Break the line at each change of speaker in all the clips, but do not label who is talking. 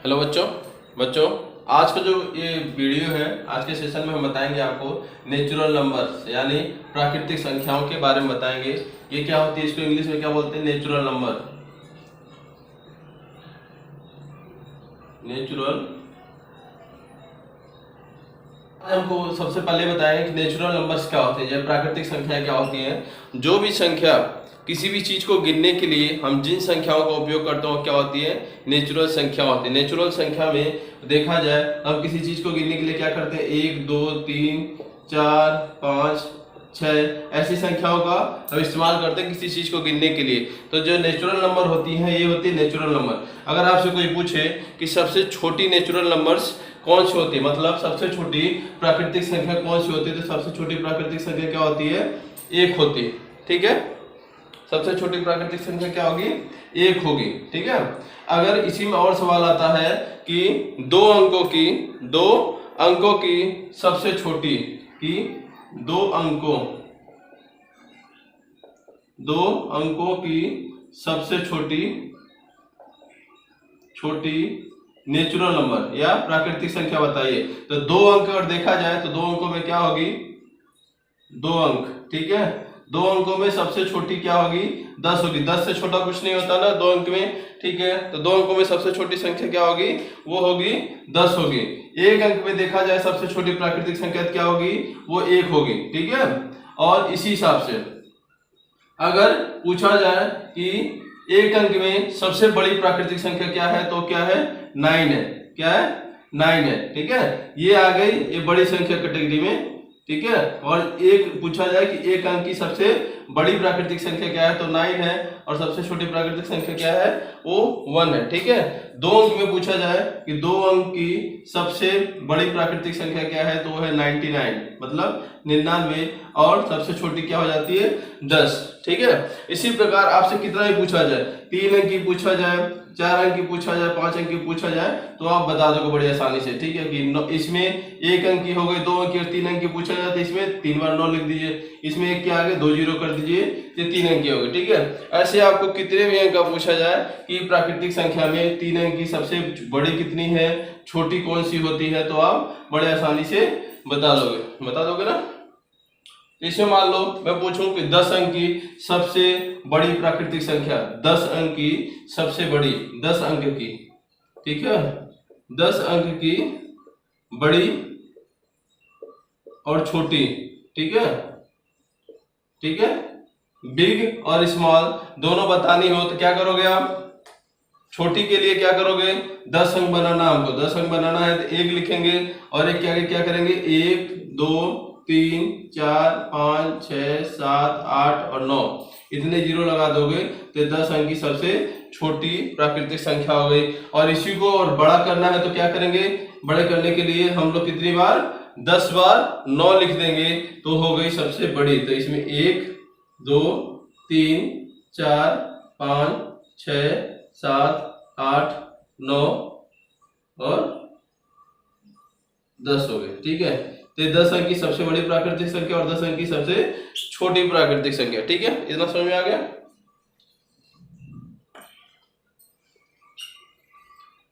Hello बच्चों आज का जो ये वीडियो है, आज के सेशन में हम बताएंगे आपको नेचुरल नंबर्स यानी प्राकृतिक संख्याओं के बारे में बताएंगे। ये क्या होती है, इसको इंग्लिश में क्या बोलते हैं? Natural number. हमको सबसे पहले बताएंगे कि नेचुरल नंबर्स क्या होते हैं, या प्राकृतिक संख्याएं क्या होती हैं। जो भी संख्या किसी भी चीज को गिनने के लिए हम जिन संख्याओं का उपयोग करते हैं क्या होती है? नेचुरल संख्या होती है। नेचुरल संख्या में देखा जाए हम किसी चीज को गिनने के लिए क्या करते हैं? 1 2 3 4 5 6 ऐसी संख्याओं का हम इस्तेमाल करते हैं किसी चीज को गिनने के लिए। तो जो नेचुरल नंबर होती है ये होती है नेचुरल नंबर। अगर आपसे कोई पूछे कि सबसे छोटी नेचुरल नंबर्स कौन सी होती है, मतलब सबसे छोटी प्राकृतिक संख्या कौन सी होती है, तो सबसे छोटी प्राकृतिक संख्या क्या होती है? 1 होती है। ठीक है, सबसे छोटी प्राकृतिक संख्या क्या होगी? 1 होगी। ठीक है, अगर इसी में और सवाल आता है कि दो अंकों की सबसे छोटी दो अंकों की सबसे छोटी नेचुरल नंबर या प्राकृतिक संख्या बताइए। तो 2 अंक अगर देखा जाए तो 2 अंकों में क्या होगी? 2 अंक। ठीक है, 2 अंकों में सबसे छोटी क्या होगी? 10 होगी। 10 से छोटा कुछ नहीं होता ना 2 अंक में। ठीक है, तो 2 अंकों में सबसे छोटी संख्या क्या होगी? वो होगी 10 होगी। 1 अंक में देखा जाए सबसे छोटी प्राकृतिक संख्या क्या होगी? वो 1 होगी। ठीक है, और इसी हिसाब से अगर पूछा जाए कि 1 अंक में सबसे बड़ी प्राकृतिक संख्या क्या है, तो क्या है? 9 है। क्या है? 9 है। ठीक है, ये आ गई ये बड़ी संख्या कैटेगरी में। ठीक है, और एक पूछा जाए कि 1 अंक की सबसे बड़ी प्राकृतिक संख्या क्या है, तो 9 है, और सबसे छोटी प्राकृतिक संख्या क्या है? वो 1 है। ठीक है, 2 अंक में पूछा जाए कि 2 अंक की सबसे बड़ी प्राकृतिक संख्या क्या है, तो वो है 99, मतलब 99, और सबसे छोटी क्या हो जाती है? 10। ठीक है, इसी प्रकार आपसे कितना ही पूछा जाए, 3 अंक की पूछा जाए, 4 अंक की पूछा जाए, 5 अंक की पूछा जाए, तो आप बता दोगे बड़ी आसानी से। ठीक है, कि इसमें 1 अंक की हो गई, 2 अंक की और 3 अंक की पूछा जाए तो इसमें 3 बार 9 लिख दीजिए, इसमें 1 के आगे 2 जीरो कर दीजिए, ये 3 अंक की होगी। ठीक है, ऐसे आपको कितने भी अंक का पूछा जाए कि प्राकृतिक संख्या में 3 अंक की सबसे बड़ी कितनी है, छोटी कौन सी होती है, तो आप बड़े आसानी से बता दोगे ना। इसमें मान लो मैं पूछूं कि 10 अंक की सबसे बड़ी प्राकृतिक संख्या, 10 अंक की सबसे बड़ी, 10 अंक की, ठीक है, 10 अंक की बड़ी और छोटी। ठीक है, बिग और स्मॉल दोनों बतानी हो तो क्या करोगे आप? छोटी के लिए क्या करोगे? 10 अंक बनाना, हमको 10 अंक बनाना है तो 1 लिखेंगे, और 1 के आगे क्या करेंगे? 1 2 3 4 5 6 7 8 और 9, इतने जीरो लगा दोगे तो 10 अंक की सबसे छोटी प्राकृतिक संख्या हो गई। और इसी को और बड़ा करना है तो क्या करेंगे? बड़े करने के लिए हम लोग कितनी बार? 10 बार 9 लिख देंगे तो हो गई सबसे बड़ी। तो इसमें 1 2 3 4 5 6 7 8 9 और 10 हो गए। ठीक है, तो 10 अंक की सबसे बड़ी प्राकृतिक संख्या और 10 अंक की सबसे छोटी प्राकृतिक संख्या। ठीक है, इतना समझ में आ गया।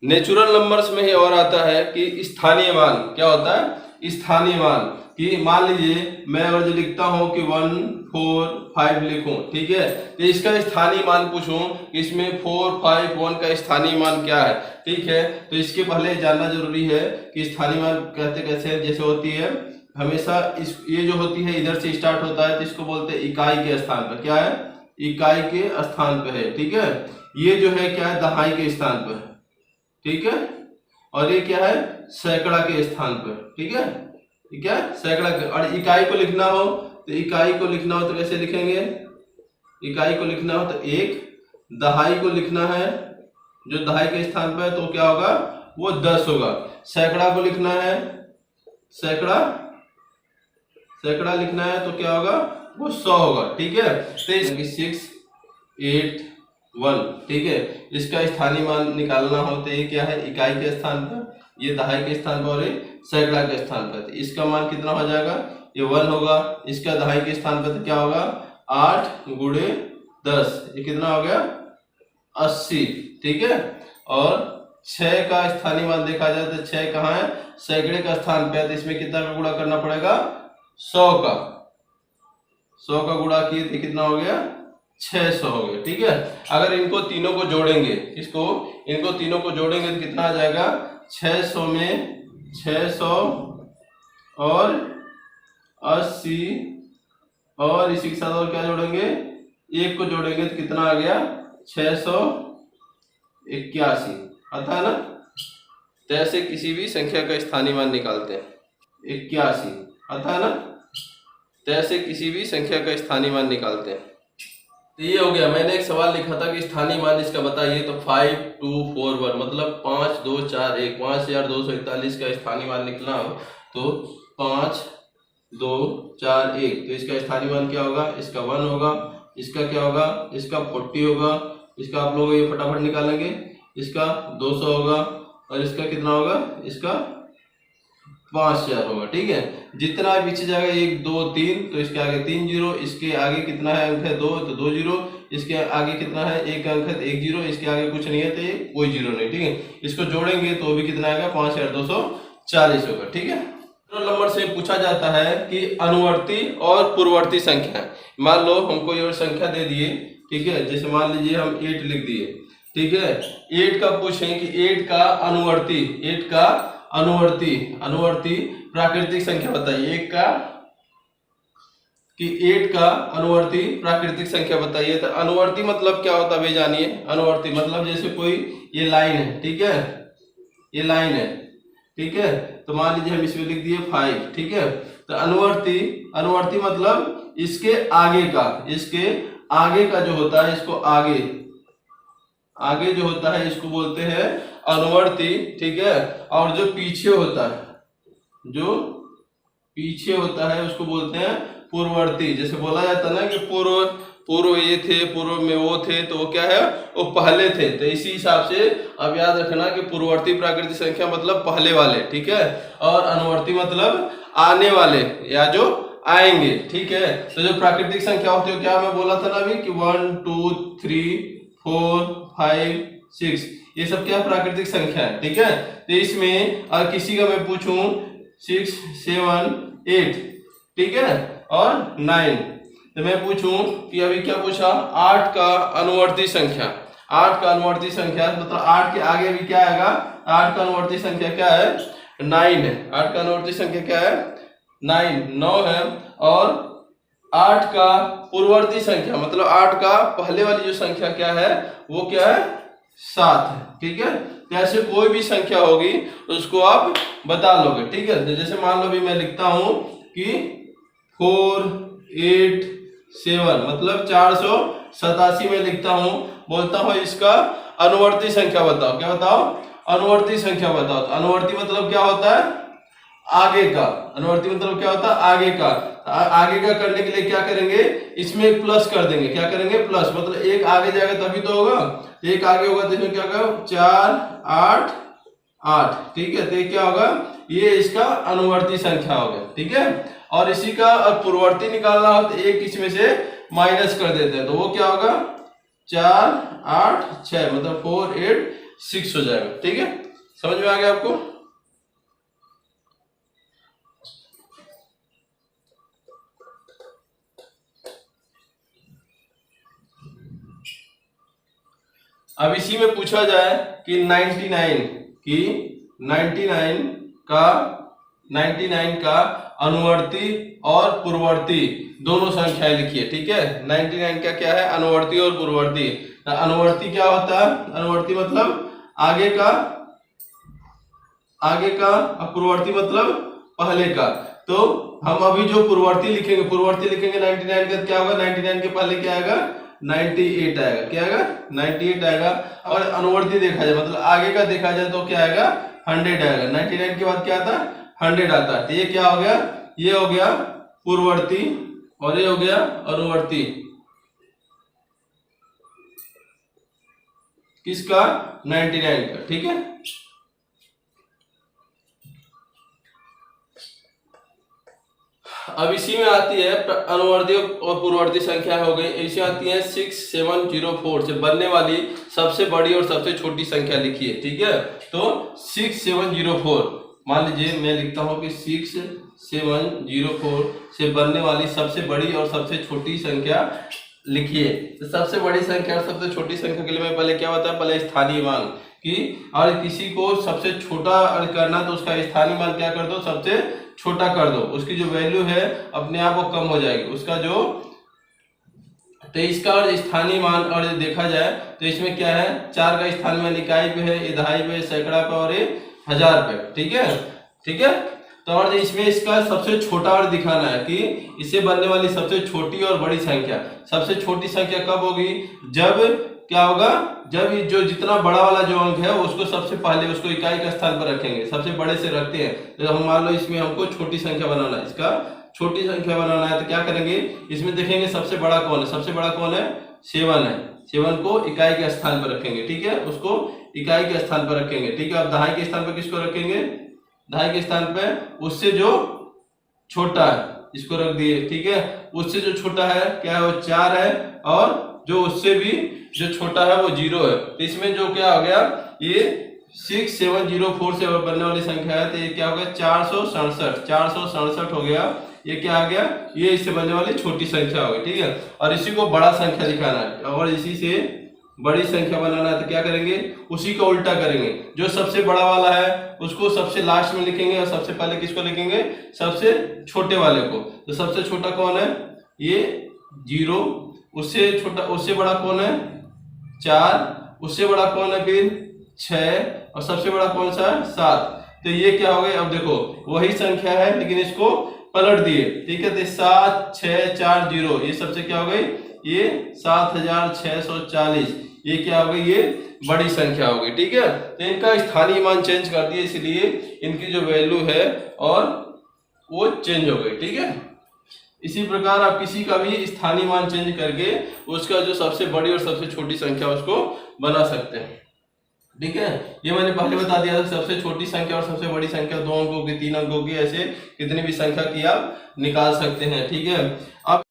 नेचुरल नंबर्स में ही और आता है कि स्थानीय मान। क्या होता है? स्थानीय मान। कि मान लीजिए मैं और जो लिखता हूं कि 1 4 5 लिखूं, ठीक है, तो इसका स्थानीय मान पूछूं, इसमें 4 5 1 का स्थानीय मान क्या है। ठीक है, तो इसके पहले जानना जरूरी है कि स्थानीय मान कहते कैसे हैं। जैसे होती है हमेशा ये जो होती है इधर से स्टार्ट होता है तो इसको बोलते हैं इकाई के स्थान पर। क्या है? इकाई के स्थान पर है। ठीक है, ये जो है क्या है? दहाई के स्थान पर। ठीक है, और ये क्या है? सैकड़ा के स्थान पर। ठीक है, क्या है? सैकड़ा के। और इकाई को लिखना हो तो कैसे लिखेंगे? इकाई को लिखना हो तो 1, दहाई को लिखना है जो दहाई के स्थान पर है तो क्या होगा? वो 10 होगा। सैकड़ा को लिखना है, सैकड़ा लिखना है तो क्या होगा? वो 100 होगा। ठीक है, तो 6 8 1। ठीक है, इसका स्थानीय मान निकालना हो तो ये क्या है? इकाई के स्थान पर, ये दहाई के स्थान पर और ये सैकड़ा के स्थान पर। तो इसका मान कितना हो जाएगा? ये 1 होगा। इसका दहाई के स्थान पर तो क्या होगा? 8 गुणे 10, ये कितना हो गया? 80। ठीक है, और 6 का स्थानीय मान देखा जाए तो 6 कहाँ है, सैकड़े का स्थान पे है, तो इसमें कितना का गुणा करना पड़ेगा, 100 का। 100 का गुणा किए तो कितना हो गया, 600 हो गया। ठीक है, अगर इनको तीनों को जोड़ेंगे, इसको इनको तीनों को जोड़ेंगे तो कितना आ जाएगा, 600 में 600 और 80 और इसी के साथ और क्या जोड़ेंगे, 1 को जोड़ेंगे तो कितना आ गया, 681 आता है ना। तो ऐसे किसी भी संख्या का स्थानीय मान निकालते हैं, 81 आता है ना। तो ऐसे किसी भी संख्या का स्थानीय मान निकालते हैं। तो ये हो गया। मैंने एक सवाल लिखा था कि स्थानीय मान इसका बताइए, तो 5241 मतलब 5241 5241 का स्थानीय मान निकलना हो तो 5241, तो इसका स्थानीय मान क्या होगा, इसका 1 होगा, इसका क्या होगा, इसका 40 होगा, इसका आप लोग ये फटाफट निकालेंगे, इसका 200 होगा और इसका कितना होगा, इसका 5000 होगा। ठीक है, जितना पीछे जाएगा 1 2 3, तो इसके आगे 3 जीरो, इसके आगे कितना है अंक है 2, तो 2 जीरो, इसके आगे कितना है 1 अंक है तो 1 जीरो, इसके आगे कुछ नहीं है तो ये कोई जीरो नहीं। ठीक है, इसको जोड़ेंगे तो भी कितना आएगा, 5240 होगा। ठीक है, नंबर से पूछा जाता है कि अनुवर्ती और पूर्ववर्ती संख्या, मान लो हमको ये संख्या दे दिए, ठीक है, जैसे मान लीजिए हम 8 लिख दिए, ठीक है, 8 का पूछें कि 8 का अनुवर्ती, 8 का अनुवर्ती प्राकृतिक संख्या बताइए, 8 का अनुवर्ती प्राकृतिक संख्या बताइए। तो अनुवर्ती मतलब क्या होता है भाई जानिए, अनुवर्ती मतलब जैसे कोई ये लाइन है, ठीक है, ये लाइन है, ठीक है, तो मान लीजिए हम इसमें लिख दिए 5, ठीक है, तो अनुवर्ती मतलब इसके आगे का जो होता है, इसको आगे जो होता है इसको बोलते हैं अनुवर्ती, ठीक है, और जो पीछे होता है उसको बोलते हैं पूर्ववर्ती। जैसे बोला जाता है ना कि पूर्व ये थे, पूर्व में वो थे, तो वो क्या है, वो पहले थे। तो इसी हिसाब से अब याद रखना कि पूर्ववर्ती प्राकृतिक संख्या मतलब पहले वाले, ठीक है, और अनुवर्ती मतलब आने वाले या जो आएंगे। ठीक है, तो जो प्राकृतिक संख्या होती है, क्या मैं बोला था ना अभी कि 1 2 3 4 5 6, ये सब क्या प्राकृतिक संख्या है। ठीक है, तो इसमें अगर किसी का मैं पूछूं 6 7 8, ठीक है, और 9, तो मैं पूछूं कि अभी क्या पूछा, 8 का अनुवर्ती संख्या, 8 का अनुवर्ती संख्या मतलब 8 के आगे भी क्या आएगा, 8 का अनुवर्ती संख्या क्या है, 9 है। 8 का अनुवर्ती संख्या क्या है, 9 है। और 8 का पूर्ववर्ती संख्या मतलब 8 का पहले वाली जो संख्या क्या है, वो क्या है, 7 है। ठीक है, तो ऐसे कोई भी संख्या होगी उसको आप बता लोगे। ठीक है, जैसे मान लो भी मैं लिखता हूं कि 4 8 7 मतलब 487 में लिखता हूं, बोलता हूं इसका अनुवर्ती संख्या बताओ। क्या बताओ, अनुवर्ती संख्या बताओ। तो अनुवर्ती मतलब क्या होता है, आगे का। अनुवर्ती मतलब क्या होता है, आगे का। आगे का करने के लिए क्या करेंगे, इसमें एक प्लस कर देंगे। क्या करेंगे, प्लस, मतलब एक आगे जाएगा तभी तो होगा, एक आगे होगा तो इसमें क्या होगा, 4 8 8। ठीक है, तो ये क्या होगा, ये इसका अनुवर्ती संख्या होगा। ठीक है, और इसी का पूर्ववर्ती निकालना हो तो एक इसमें से माइनस कर देते हैं, तो वो क्या होगा, 4 8 6 मतलब 4 8 6 हो जाएगा। ठीक है, समझ में आ गया आपको। अब इसी में पूछा जाए कि 99 का अनुवर्ती और पूर्ववर्ती दोनों संख्याएं लिखिए। ठीक है, 99 का क्या है, अनुवर्ती और पूर्ववर्ती। अनुवर्ती क्या होता है, अनुवर्ती मतलब आगे का और पूर्ववर्ती मतलब पहले का। तो हम अभी जो पूर्ववर्ती लिखेंगे 99 का क्या होगा, 99 के पहले क्या आएगा, 98 आएगा। क्या आएगा, 98 आएगा। और अनुवर्ती देखा जाए मतलब आगे का देखा जाए तो क्या आएगा, 100 आएगा। 99 के बाद क्या आता है, 100 आता है। तो ये क्या हो गया, ये हो गया पूर्ववर्ती और ये हो गया अनुवर्ती किसका, 99 का। ठीक है, अब इसी में आती है अनुवर्ती और पूर्ववर्ती संख्या हो गई, इसी आती है 6704 से बनने वाली सबसे बड़ी और सबसे छोटी संख्या लिखिए। ठीक है, तो 6704 मान लीजिए मैं लिखता हूं कि 6704 से बनने वाली सबसे बड़ी और सबसे छोटी संख्या लिखिए। तो सबसे बड़ी संख्या और सबसे छोटी संख्या के लिए मैं पहले क्या बताया, पहले स्थानीय मान कि और किसी को सबसे छोटा करना तो उसका स्थानीय मान क्या कर दो, सबसे छोटा कर दो, उसकी जो वैल्यू है अपने आप वो कम हो जाएगी उसका जो। तो इसका और स्थानीय मान और देखा जाए तो इसमें क्या है, 4 का स्थानीय मान इकाई पे है, दहाई पे, सैकड़ा पे और 1000 पे। ठीक है, ठीक है। तो और इसमें इसका सबसे छोटा और दिखाना है कि इससे बनने वाली सबसे छोटी और बड़ी संख्या। सबसे छोटी संख्या कब होगी, जब क्या होगा, जब जो जितना बड़ा वाला जो अंक है उसको सबसे पहले उसको इकाई के स्थान पर रखेंगे, सबसे बड़े से रखते हैं। तो हम मान लो इसमें हमको छोटी संख्या बनाना है, इसका छोटी संख्या बनाना है तो क्या करेंगे, इसमें देखेंगे सबसे बड़ा कौन है, सबसे बड़ा कौन है, 7 है। 7 को इकाई के स्थान पर रखेंगे। ठीक है, उसको इकाई के स्थान पर रखेंगे। ठीक है, अब दहाई के स्थान पर किसको रखेंगे, दहाई के स्थान पे उससे जो छोटा है इसको रख दिए। ठीक है, उससे जो छोटा है क्या है, वो 4 है, और जो उससे भी जो छोटा है वो 0 है। तो इसमें जो क्या हो गया, ये 6704 से बनने वाली संख्या है, तो ये क्या हो गया, 467 हो गया। ये क्या आ गया, ये इससे बनने वाली छोटी संख्या हो गई। ठीक है, और इसी को बड़ा संख्या दिखाना है और इसी से बड़ी संख्या बनाना है तो क्या करेंगे, उसी को उल्टा करेंगे। जो सबसे बड़ा वाला है उसको सबसे लास्ट में लिखेंगे और सबसे पहले किसको लिखेंगे, सबसे छोटे वाले को। तो सबसे छोटा कौन है, ये 0, उससे छोटा उससे बड़ा कौन है, 4, उससे बड़ा कौन है फिर 6, और सबसे बड़ा कौन सा है, 7। तो ये क्या हो गए, अब देखो वही संख्या है लेकिन इसको पलट दिए। ठीक है, तो 7 6 4 0 ये सबसे क्या हो गई, ये 7640, ये क्या हो गई, ये बड़ी संख्या हो गई। ठीक है, तो इनका स्थानीय मान चेंज कर दिए, इसलिए इनकी जो वैल्यू है और वो चेंज हो गई। ठीक है, इसी प्रकार आप किसी का भी स्थानीय मान चेंज करके उसका जो सबसे बड़ी और सबसे छोटी संख्या उसको बना सकते हैं। ठीक है, ये मैंने पहले बता दिया था, सबसे छोटी संख्या और सबसे बड़ी संख्या 2 अंकों की, 3 अंकों की, ऐसे कितनी भी संख्या की आप निकाल सकते हैं। ठीक है, अब